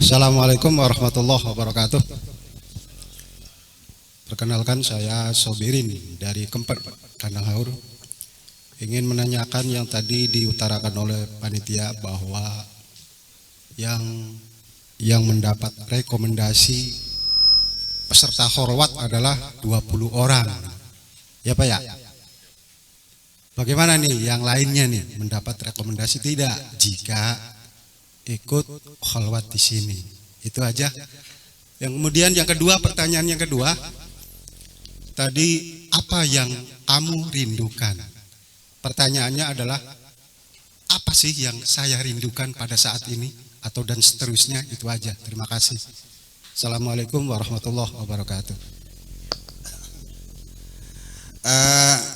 Assalamualaikum warahmatullahi wabarakatuh. Perkenalkan, saya Sobirin dari Kemper, Kandang Haur. Ingin menanyakan yang tadi diutarakan oleh panitia bahwa yang mendapat rekomendasi peserta horwat adalah 20 orang. Ya Pak ya? Bagaimana nih yang lainnya nih, mendapat rekomendasi tidak jika ikut kholwat di sini? Itu aja. Yang kemudian yang kedua, pertanyaan yang kedua, tadi apa yang kamu rindukan? Pertanyaannya adalah apa sih yang saya rindukan pada saat ini atau dan seterusnya. Itu aja. Terima kasih. Assalamualaikum warahmatullahi wabarakatuh.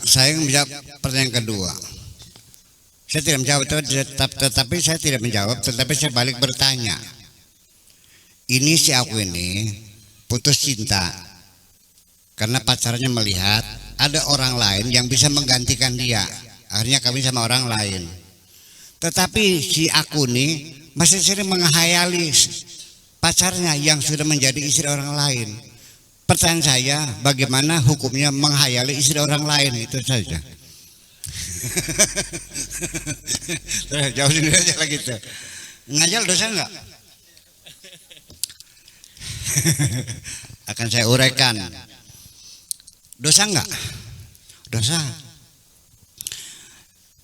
Saya menjawab pertanyaan kedua. Saya tidak menjawab, tetapi saya tidak menjawab, tetapi saya balik bertanya. Ini si aku ini putus cinta karena pacarnya melihat ada orang lain yang bisa menggantikan dia. Akhirnya kami sama orang lain. Tetapi si aku ini masih sering menghayali pacarnya yang sudah menjadi istri orang lain. Pertanyaan saya, bagaimana hukumnya menghayali istri orang lain? Itu saja. Jauh sendiri aja lagi tuh. Ngajal dosa enggak? Akan saya uraikan. Dosa enggak? Dosa.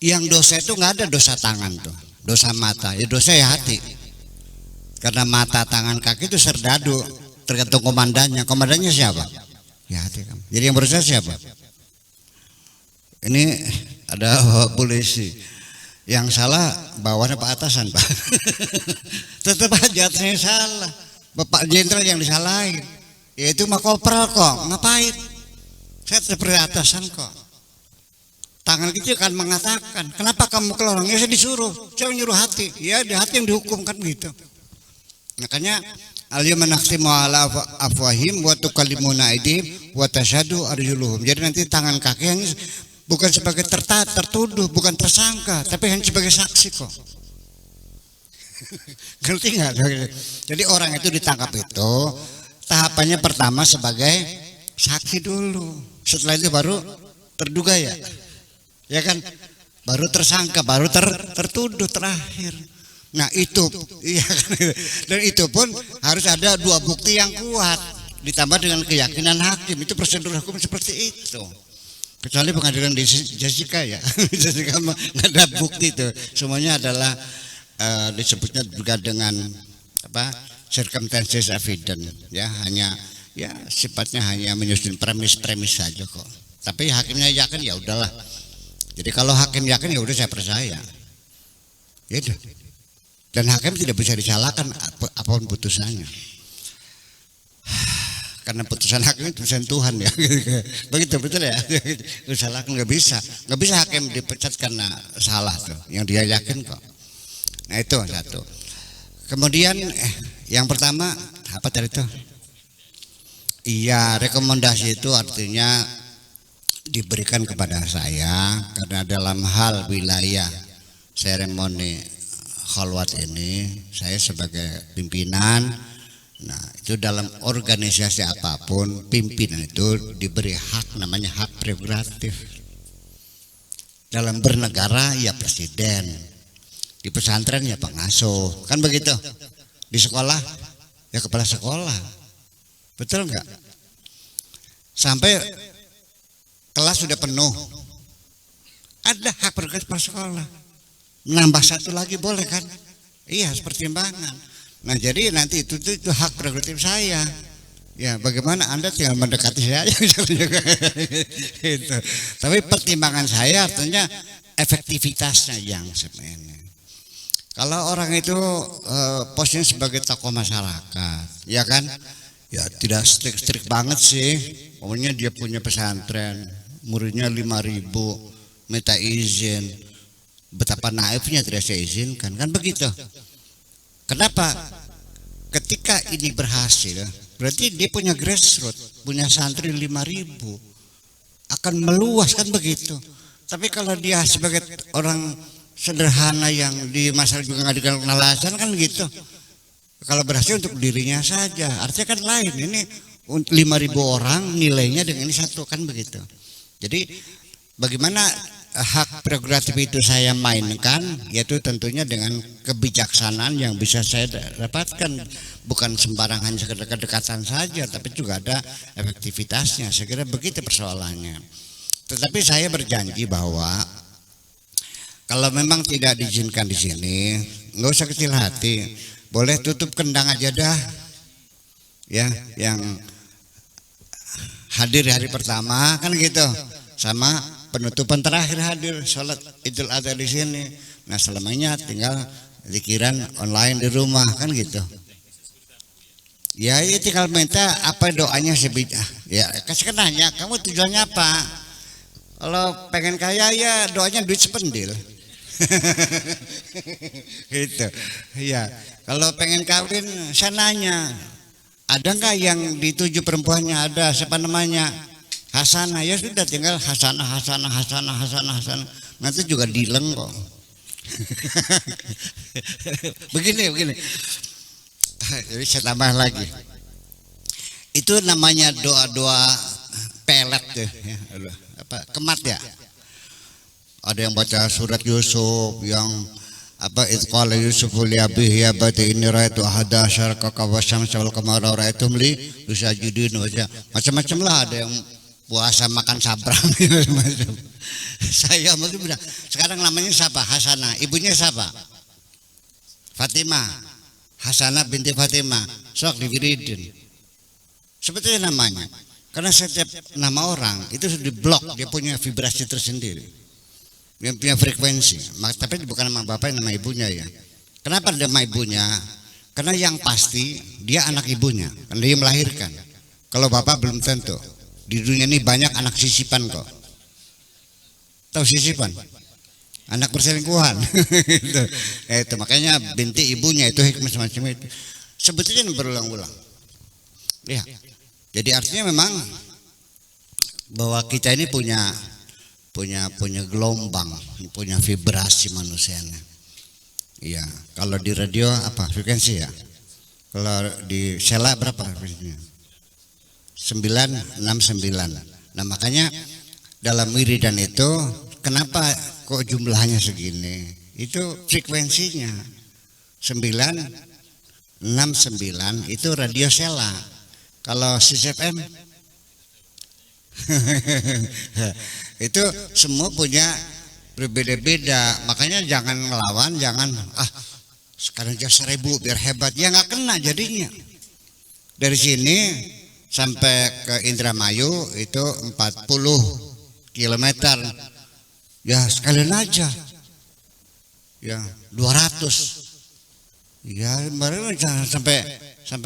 Yang dosa itu enggak ada dosa tangan tuh, dosa mata. Ya dosa ya hati. Karena mata, tangan, kaki itu serdadu, tergantung komandannya. Komandannya siapa? Ya hati kamu. Jadi yang berusaha siapa? Ini ada polisi yang salah, bawahnya Pak Atasan Pak. Tetap aja saya salah. Bapak Jenderal yang disalahin, yaitu mah kopral kok. Ngapain? Saya seperti atasan kok. Tangan kecil kan mengatakan, kenapa kamu ke lorong? Ya saya disuruh, saya menyuruh hati. Ya di hati yang dihukum kan gitu. Makanya al-yawma nakhtimu ala afwahim wa tukallimuna aydihim wa tashhadu arjuluhum. Jadi nanti tangan kaki hanya bukan sebagai tertuduh, bukan tersangka, tapi hanya sebagai saksi kok. Ngerti nggak? Jadi orang itu ditangkap itu tahapannya pertama sebagai saksi dulu, setelah itu baru terduga ya, ya kan? Baru tersangka, baru tertuduh terakhir. Nah itu, iya kan? Dan itu pun harus ada dua bukti yang kuat, ditambah dengan keyakinan hakim. Itu prosedur hukum seperti itu. Kecuali pengadilan di Jessica ya, Jessica nggak ada bukti itu. Semuanya adalah disebutnya juga dengan apa, circumstances evidence ya, hanya ya sifatnya hanya menyusun premis saja kok. Tapi hakimnya yakin ya udahlah. Jadi kalau hakim yakin ya udah saya percaya. Ya udah. Dan hakim tidak bisa disalahkan apapun putusannya. Karena putusan hakim itu putusan Tuhan ya. Begitu betul ya. Disalahkan nggak bisa hakim dipecat karena salah tuh. Yang dia yakin kok. Nah itu satu. Kemudian yang pertama apa tadi itu? Iya, rekomendasi itu artinya diberikan kepada saya karena dalam hal wilayah seremoni kholwat ini saya sebagai pimpinan. Nah itu dalam organisasi apapun pimpinan itu diberi hak, namanya hak prerogatif. Dalam bernegara ya presiden, di pesantren ya pengasuh, kan begitu. Di sekolah ya kepala sekolah, betul enggak? Sampai kelas sudah penuh, ada hak prerogatif kepala sekolah. Nambah satu lagi boleh kan? Iya, pertimbangan. Nah jadi nanti itu hak prerogatif saya. Ya bagaimana Anda tinggal mendekati saya aja gitu. Tapi pertimbangan saya artinya efektivitasnya yang sebenarnya. Kalau orang itu posisinya sebagai tokoh masyarakat, ya kan? Ya tidak strik banget sih. Pokoknya dia punya pesantren, muridnya 5.000, minta izin. Betapa naifnya tidak saya izinkan, kan begitu. Kenapa? Ketika ini berhasil Berarti dia punya grassroots, punya santri 5.000, akan meluas kan begitu. Tapi kalau dia sebagai orang sederhana yang di masyarakat juga nggak dikenal alasan kan gitu. Kalau berhasil untuk dirinya saja, artinya kan lain. Ini 5.000 orang nilainya dengan ini satu kan begitu. Jadi bagaimana hak prerogatif itu saya mainkan, yaitu tentunya dengan kebijaksanaan yang bisa saya dapatkan, bukan sembarangan sekedar kedekatan saja, tapi juga ada efektivitasnya. Saya kira begitu persoalannya. Tetapi saya berjanji bahwa kalau memang tidak diizinkan di sini, nggak usah kecil hati, boleh tutup kendang aja dah, ya, yang hadir hari pertama kan gitu, sama penutupan terakhir hadir sholat Idul Adha di sini. Nah selamanya tinggal zikiran online di rumah kan gitu. Ya itu tinggal minta apa doanya sebidang. Ya kasih nanya kamu tujuannya apa? Kalau pengen kaya ya doanya duit sependil. Gitu. Ya kalau pengen kawin saya nanya ada nggak yang dituju perempuannya, ada siapa namanya? Hasanah, ya sudah tinggal hasanah. Nanti juga dileng kok. Begini. Jadi saya tambah lagi. Itu namanya doa-doa pelet tuh, ya. Apa kemat ya? Ada yang baca surat Yusuf yang apa itqala Yusuf li abihi ya bati inni ra'aitu ahada asyara kawasyamsa wal qamara ra'aitum li yusajidun macam-macam lah, ada yang puasa makan sabrang macam. Saya mungkin bilang sekarang namanya siapa? Hasanah, ibunya siapa? Fatimah, Hasanah binti Fatimah, sok diwiridin. Sebetulnya namanya, karena setiap nama orang itu sudah diblok, dia punya vibrasi tersendiri, dia punya frekuensi. Tapi bukan nama bapak, nama ibunya ya. Kenapa nama ibunya? Karena yang pasti dia anak ibunya, karena dia melahirkan. Kalau bapak belum tentu. Di dunia ini banyak anak sisipan kok. Tahu sisipan? Anak perselingkuhan. Itu makanya binti ibunya itu hikmah semacam itu. Sebetulnya berulang-ulang. Ya. Jadi artinya memang bahwa kita ini punya gelombang, punya vibrasi manusianya. Iya. Kalau di radio apa frekuensi ya? Kalau di sela berapa frekuensinya? 969. Nah makanya dalam wiridan itu kenapa kok jumlahnya segini? Itu frekuensinya 969 itu radio sela. Kalau sis FM itu semua punya berbeda-beda. Makanya jangan ngelawan, jangan sekarang aja 1.000 biar hebat. Ya nggak kena jadinya. Dari sini sampai ke Indramayu itu 40 km. Ya sekalian aja. Ya 200. Ya jangan sampai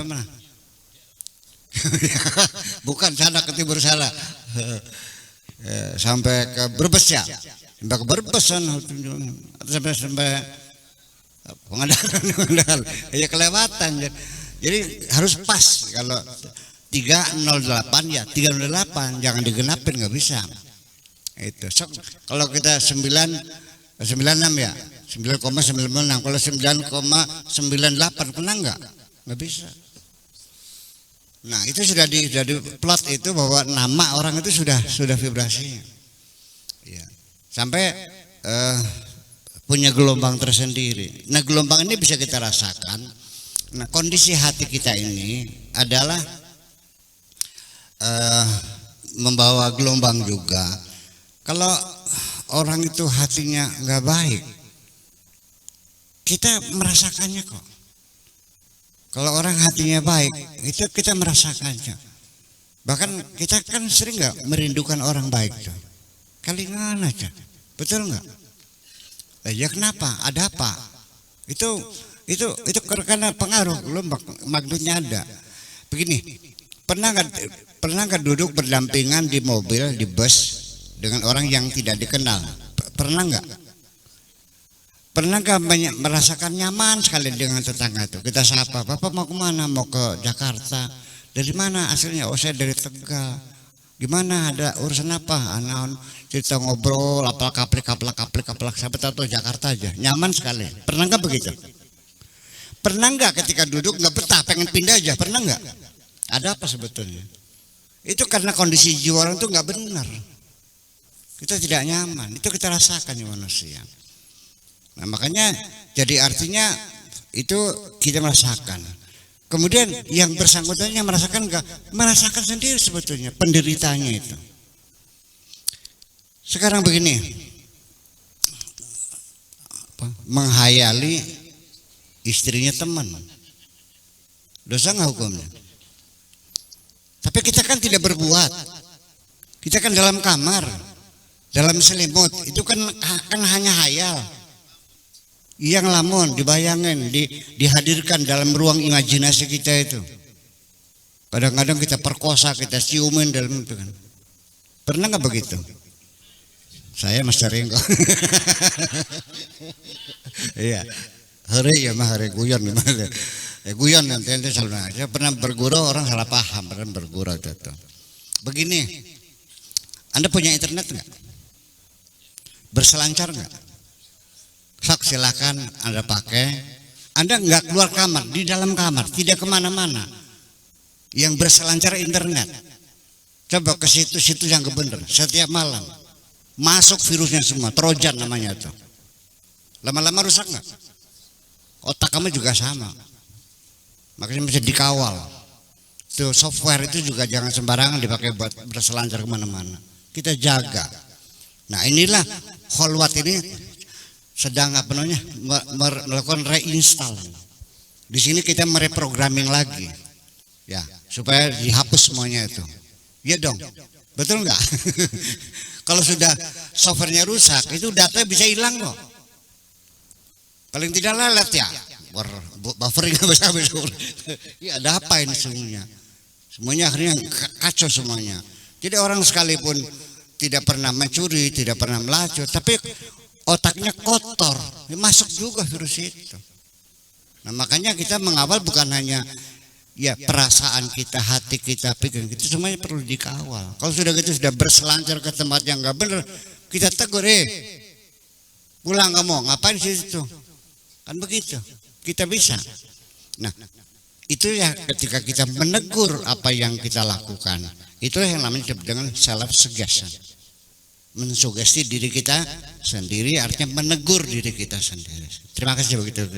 mana? Bukan sana ke timur sana. Sampai ke Brebes ya. Sampai ke Brebes sana. Sampai Pangandaran. Ya kelewatan. Jadi harus pas kalau 308 ya 308, jangan digenapin, nggak bisa. Itu kalau kita 96 ya 9,96, kalau 9,98 kena nggak bisa. Nah itu sudah di plot itu bahwa nama orang itu sudah vibrasinya. Ya. Sampai punya gelombang tersendiri. Nah gelombang ini bisa kita rasakan. Nah kondisi hati kita ini adalah membawa gelombang juga. Kalau orang itu hatinya nggak baik, kita merasakannya kok. Kalau orang hatinya baik, itu kita merasakannya. Bahkan kita kan sering nggak merindukan orang baik tuh. Kalingan aja, betul nggak? Ya kenapa? Ada apa? Itu karena pengaruh gelombang, magnetnya ada. Begini, pernah nggak duduk berdampingan di mobil, di bus dengan orang yang tidak dikenal? Pernah nggak? Pernah nggak merasakan nyaman sekali dengan tetangga itu? Kita sapa, Bapak mau kemana? Mau ke Jakarta. Dari mana aslinya? Oh saya dari Tegal. Gimana, ada urusan apa? Anak cerita ngobrol, apal kaplek sampai tahu Jakarta aja. Nyaman sekali. Pernah nggak begitu? Pernah nggak ketika duduk nggak betah, pengen pindah aja? Pernah nggak? Ada apa sebetulnya? Itu karena kondisi jiwa orang itu nggak benar. Kita tidak nyaman. Itu kita rasakan ya manusia. Nah makanya jadi artinya itu kita merasakan. Kemudian yang bersangkutan yang merasakan enggak, merasakan sendiri sebetulnya penderitanya itu. Sekarang begini, menghayali istrinya teman, dosa nggak hukumnya? Tapi kita kan tidak berbuat, kita kan dalam kamar, dalam selimut, itu kan hanya hayal. Yang lamun dibayangin, dihadirkan dalam ruang imajinasi kita itu. Kadang-kadang kita perkosa, kita ciumin dalam itu kan. Pernah nggak begitu? Saya mas sering kok. Iya, hari ya mah hari guyon gimana? Guyon nanti salah. Saya pernah bergurau, orang salah paham, pernah bergurau itu. Begini, Anda punya internet nggak? Berselancar nggak? Sok silakan Anda pakai. Anda nggak keluar kamar, di dalam kamar, tidak kemana-mana. Yang berselancar internet. Coba ke situs-situs yang benar. Setiap malam masuk virusnya semua, trojan namanya itu. Lama-lama rusak nggak? Otak kamu juga sama. Makanya mesti dikawal. Tuh software itu juga jangan sembarangan dipakai buat berselancar kemana-mana. Kita jaga. Nah inilah kholwat ini sedang apa namanya melakukan reinstall. Di sini kita mereprogramming lagi, ya supaya dihapus semuanya itu. Ya dong, betul nggak? Kalau sudah softwarenya rusak, itu data bisa hilang kok. Paling tidak lelet ya, buffering nggak bisa habis. Ya ada apa ini semuanya? Semuanya akhirnya kacau semuanya. Jadi orang sekalipun tidak pernah mencuri, tidak pernah melacur, tapi otaknya kotor, masuk juga virus itu. Nah makanya kita mengawal bukan hanya ya perasaan kita, hati kita, pikiran kita, semuanya perlu dikawal. Kalau sudah gitu sudah berselancar ke tempat yang nggak benar, kita tegur, pulang kamu, ngapain sih itu? Kan begitu, kita bisa. Nah itu ya ketika kita menegur apa yang kita lakukan, itulah yang namanya dengan self suggestion. Mensugesti diri kita sendiri artinya menegur diri kita sendiri. Terima kasih begitu.